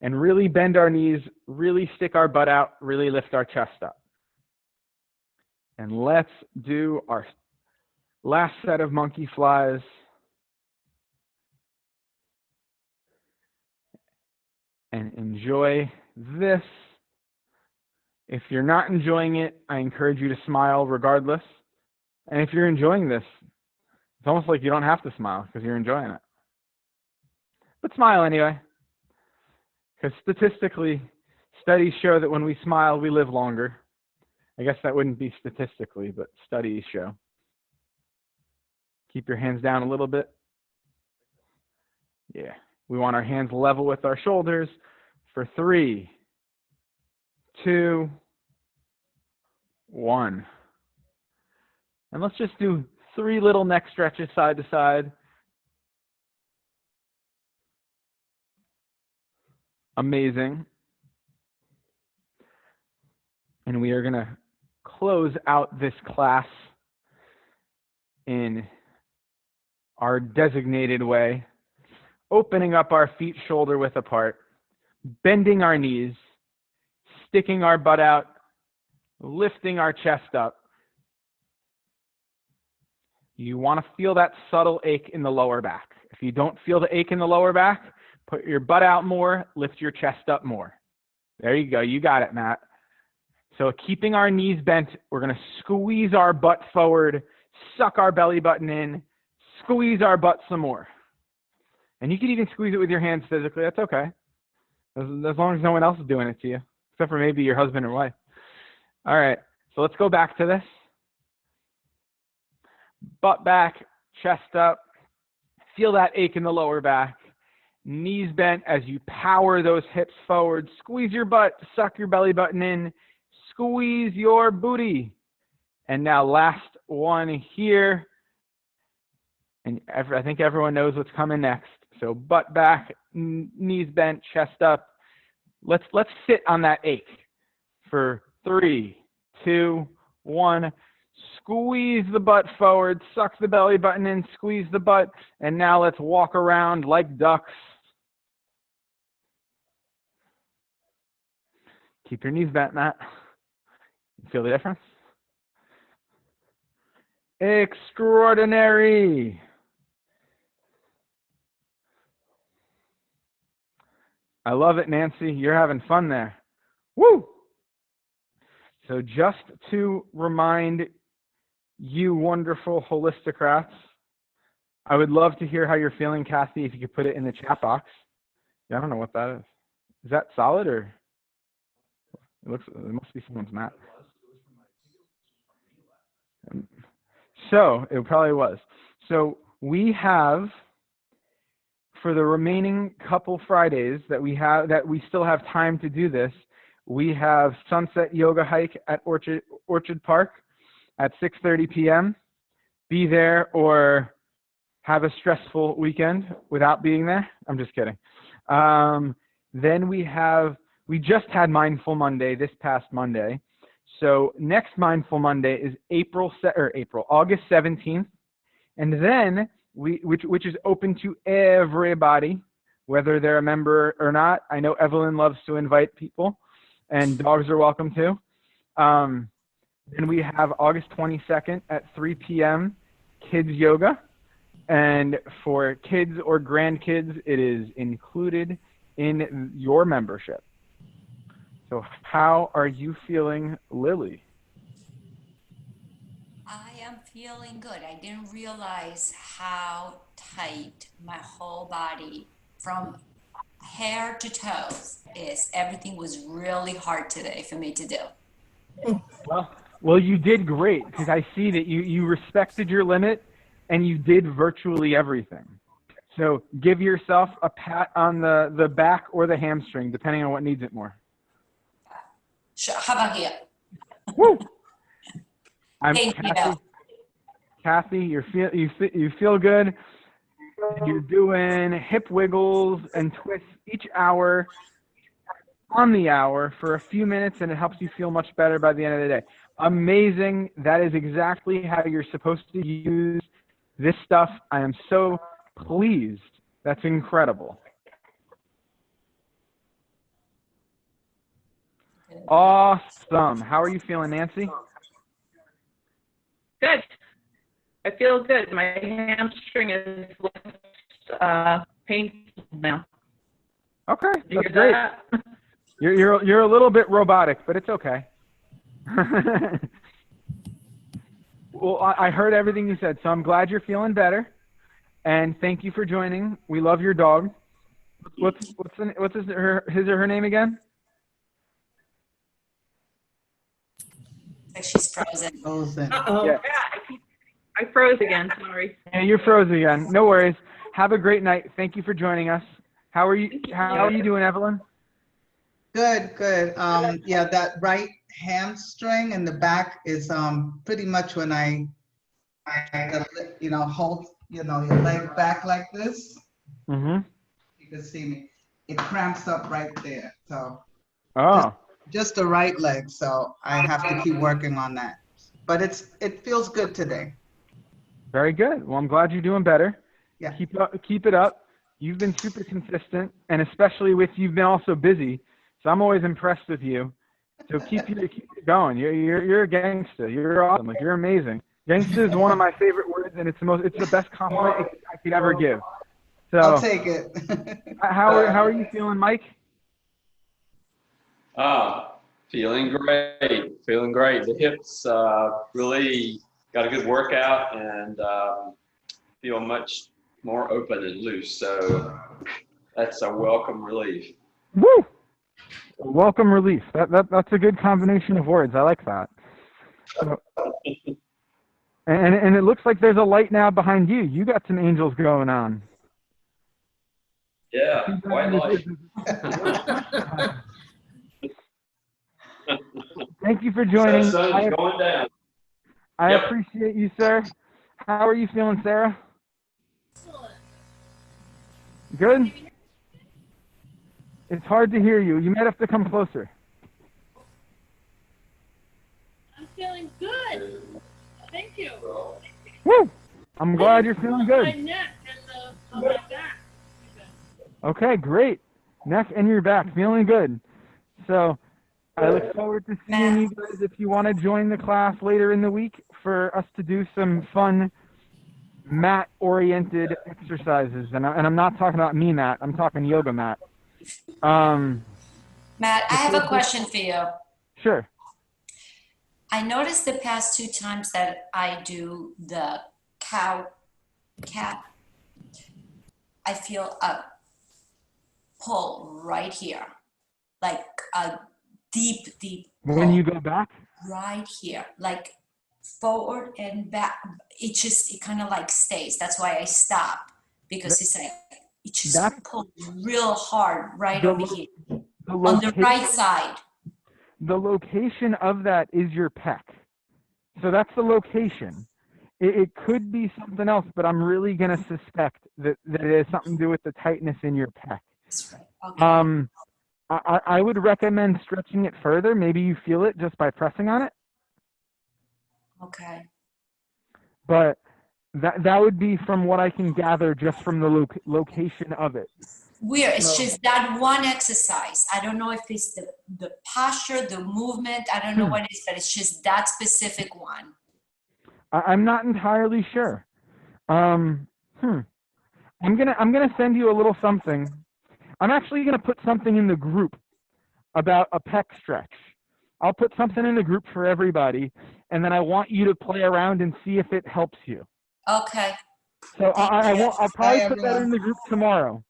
[SPEAKER 1] and really bend our knees, really stick our butt out, really lift our chest up. And let's do our last set of monkey flies. And enjoy this. If you're not enjoying it, I encourage you to smile regardless. And if you're enjoying this, it's almost like you don't have to smile because you're enjoying it. But smile anyway. Because statistically, studies show that when we smile, we live longer. I guess that wouldn't be statistically, but studies show. Keep your hands down a little bit. Yeah. We want our hands level with our shoulders for 3, 2, 1. And let's just do 3 little neck stretches side to side. Amazing. And we are going to close out this class in our designated way, opening up our feet shoulder width apart, bending our knees, sticking our butt out, lifting our chest up. You want to feel that subtle ache in the lower back. If you don't feel the ache in the lower back, put your butt out more, lift your chest up more. There you go. You got it, Matt. So keeping our knees bent, we're going to squeeze our butt forward, suck our belly button in, squeeze our butt some more. And you can even squeeze it with your hands physically. That's okay. As long as no one else is doing it to you, except for maybe your husband or wife. All right. So let's go back to this. Butt back, chest up. Feel that ache in the lower back. Knees bent as you power those hips forward. Squeeze your butt, suck your belly button in. Squeeze your booty. And now last one here. And I think everyone knows what's coming next. So butt back, knees bent, chest up. Let's sit on that ache for 3, 2, 1. Squeeze the butt forward, suck the belly button in, squeeze the butt, and now let's walk around like ducks. Keep your knees bent, Matt. Feel the difference? Extraordinary. I love it, Nancy. You're having fun there. Woo! So just to remind you wonderful Holisticrats, I would love to hear how you're feeling, Kathy, if you could put it in the chat box. Yeah, I don't know what that is. Is that solid or? It must be someone's mat. So it probably was. So we have, for the remaining couple Fridays that we still have time to do this, we have sunset yoga hike at Orchard Park at 6:30 p.m. Be there or have a stressful weekend without being there. I'm just kidding. Then we just had Mindful Monday this past Monday. So next Mindful Monday is August 17th. And then which is open to everybody, whether they're a member or not. I know Evelyn loves to invite people, and dogs are welcome too. Then we have August 22nd at 3 p.m. Kids Yoga. And for kids or grandkids, it is included in your membership. So how are you feeling, Lily?
[SPEAKER 2] I am feeling good. I didn't realize how tight my whole body from hair to toes is. Everything was really hard today for me to do.
[SPEAKER 1] Well, you did great, because I see that you respected your limit and you did virtually everything. So give yourself a pat on the back or the hamstring, depending on what needs it more.
[SPEAKER 2] Sure. How about here?
[SPEAKER 1] Woo!
[SPEAKER 2] Thank you.
[SPEAKER 1] Kathy, you feel good. You're doing hip wiggles and twists each hour on the hour for a few minutes, and it helps you feel much better by the end of the day. Amazing. That is exactly how you're supposed to use this stuff. I am so pleased. That's incredible. Awesome. How are you feeling, Nancy?
[SPEAKER 3] Good. I feel good. My hamstring is less painful now.
[SPEAKER 1] Okay, that's great. You're a little bit robotic, but it's okay. Well, I heard everything you said, so I'm glad you're feeling better. And thank you for joining. We love your dog. What's his or her name again?
[SPEAKER 2] Like she's frozen.
[SPEAKER 3] Uh-oh.
[SPEAKER 1] Yeah.
[SPEAKER 3] Yeah, I froze again. Sorry.
[SPEAKER 1] Yeah, you're frozen again. No worries. Have a great night. Thank you for joining us. How are you doing, Evelyn?
[SPEAKER 4] Good, good. Yeah, that right hamstring in the back is pretty much when I hold your leg back like this.
[SPEAKER 1] Mm-hmm.
[SPEAKER 4] You can see me. It cramps up right there. So
[SPEAKER 1] Oh.
[SPEAKER 4] just the right leg. So I have to keep working on that. But it feels good today.
[SPEAKER 1] Very good. Well, I'm glad you're doing better.
[SPEAKER 4] Yeah.
[SPEAKER 1] Keep it up. You've been super consistent, and especially you've been also busy. So I'm always impressed with you. So keep it going. You're a gangster. You're awesome. Like, you're amazing. Gangster is one of my favorite words, and it's the best compliment I could ever give. So
[SPEAKER 4] I'll take it.
[SPEAKER 1] how are you feeling, Mike?
[SPEAKER 5] Feeling great. The hips really got a good workout and feel much more open and loose. So that's a welcome relief.
[SPEAKER 1] Woo! Welcome relief. That's a good combination of words. I like that. So, and it looks like there's a light now behind you. You got some angels going on.
[SPEAKER 5] Yeah, white light.
[SPEAKER 1] Thank you for joining.
[SPEAKER 5] The sun's going down.
[SPEAKER 1] I
[SPEAKER 5] Yep.
[SPEAKER 1] appreciate you, sir. How are you feeling, Sarah? Good? It's hard to hear you. You might have to come closer.
[SPEAKER 6] I'm feeling good. Thank you.
[SPEAKER 1] Woo! I'm glad you're feeling
[SPEAKER 6] My
[SPEAKER 1] good.
[SPEAKER 6] neck and on my back.
[SPEAKER 1] Okay, great. Neck and your back, feeling good. So I look forward to seeing you guys if you want to join the class later in the week for us to do some fun mat-oriented exercises. And I'm not talking about me mat. I'm talking yoga mat.
[SPEAKER 2] Matt, I have a question for you.
[SPEAKER 1] Sure.
[SPEAKER 2] I noticed the past 2 times that I do the cat, I feel a pull right here, like a deep pull.
[SPEAKER 1] When you go back?
[SPEAKER 2] Right here, like forward and back. It kind of like stays. That's why I stop, because it's like, it just pulls real hard right over here on the right side.
[SPEAKER 1] The location of that is your pec. So that's the location. It could be something else, but I'm really going to suspect that it has something to do with the tightness in your pec.
[SPEAKER 2] That's right. Okay.
[SPEAKER 1] I would recommend stretching it further. Maybe you feel it just by pressing on it.
[SPEAKER 2] Okay.
[SPEAKER 1] But that would be from what I can gather just from the location of it.
[SPEAKER 2] Weird. It's just that one exercise. I don't know if it's the posture, the movement. I don't know what it is, but it's just that specific one.
[SPEAKER 1] I'm not entirely sure. I'm gonna send you a little something. I'm actually gonna put something in the group about a pec stretch. I'll put something in the group for everybody, and then I want you to play around and see if it helps you.
[SPEAKER 2] Okay.
[SPEAKER 1] So I'll probably put that in the group tomorrow.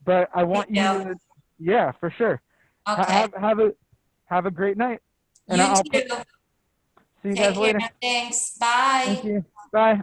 [SPEAKER 1] But I want you to, yeah, for sure.
[SPEAKER 2] Okay.
[SPEAKER 1] Have a great night. And
[SPEAKER 2] You
[SPEAKER 1] I'll
[SPEAKER 2] too.
[SPEAKER 1] see you
[SPEAKER 2] Take
[SPEAKER 1] guys later.
[SPEAKER 2] care. Thanks. Bye.
[SPEAKER 1] Thank you. Bye.